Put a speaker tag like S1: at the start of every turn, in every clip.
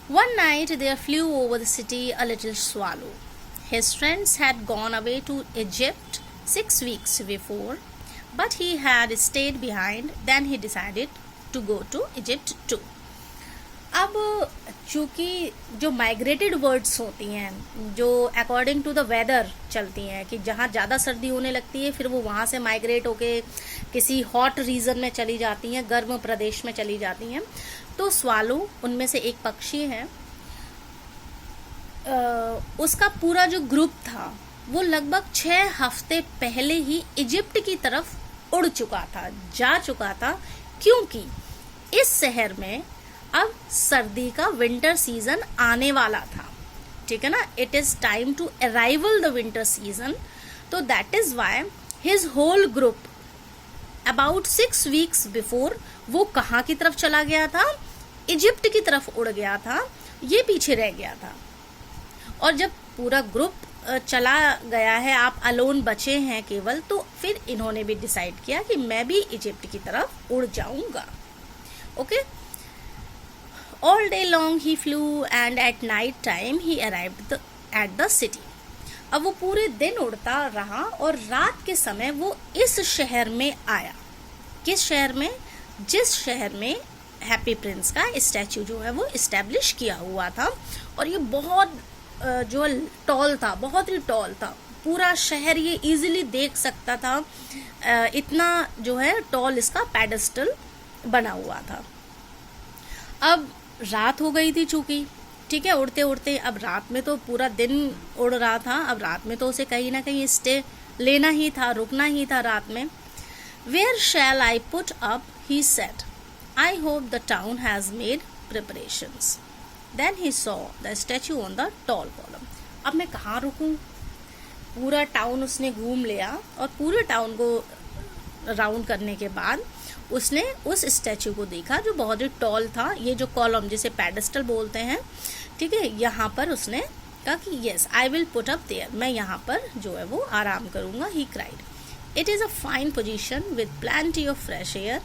S1: One night there flew over the city a little swallow. His friends had gone away to Egypt 6 weeks before, but he had stayed behind. Then he decided to go to Egypt too. अब चूंकि जो migrated words होती हैं, जो according to the weather चलती हैं, कि जहाँ ज़्यादा सर्दी होने लगती है फिर वो वहाँ से माइग्रेट होके किसी हॉट रीजन में चली जाती हैं, गर्म प्रदेश में चली जाती हैं, तो स्वालो उनमें से एक पक्षी है। उसका पूरा जो ग्रुप था वो लगभग 6 हफ्ते पहले ही इजिप्ट की तरफ उड़ चुका था, जा चुका था, क्योंकि इस शहर में अब सर्दी का विंटर सीजन आने वाला था। ठीक है ना, it is time to arrival the winter season. तो that is why his whole group about 6 weeks before वो कहाँ की तरफ चला गया था, इजिप्ट की तरफ उड़ गया था, ये पीछे रह गया था। और जब पूरा ग्रुप चला गया है, आप अलोन बचे हैं केवल, तो फिर इन्होंने भी डिसाइड किया कि मैं भी इजिप्ट की तरफ उड़ जाऊंगा। Okay, All day long he flew and at night time he arrived at the city. अब वो पूरे दिन उड़ता रहा और रात के समय वो इस शहर में आया। किस शहर में? जिस शहर में हैप्पी प्रिंस का स्टैचू जो है वो इस्टेब्लिश किया हुआ था। और ये बहुत जो टॉल था, बहुत ही टॉल था, पूरा शहर ये इजीली देख सकता था, इतना जो है टॉल इसका पेडेस्टल बना हुआ था। अब रात हो गई थी चूंकि, ठीक है, उड़ते उड़ते अब रात में तो पूरा दिन उड़ रहा था, अब रात में तो उसे कहीं ना कहीं स्टे लेना ही था, रुकना ही था रात में। Where shall I put up, he said, I hope the town has made preparations. Then he saw the statue on the tall column. अब मैं कहाँ रुकूं? पूरा टाउन उसने घूम लिया और पूरे टाउन को राउंड करने के बाद उसने उस स्टैचू को देखा जो बहुत ही टॉल था, ये जो कॉलम जिसे पेडेस्टल बोलते हैं, ठीक है, यहाँ पर उसने कहा कि yes I will put up there, मैं यहाँ पर जो है वो आराम करूँगा। He cried, it is a fine position with plenty of fresh air.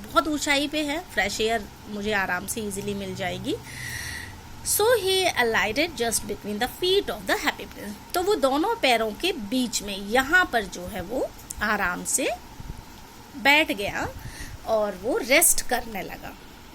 S1: बहुत ऊंचाई पे है, फ्रेश एयर मुझे आराम से इजीली मिल जाएगी। So he alighted just between the feet of the Happy Prince. तो वो दोनों पैरों के बीच में यहाँ पर जो है वो आराम से बैठ गया और वो रेस्ट करने लगा।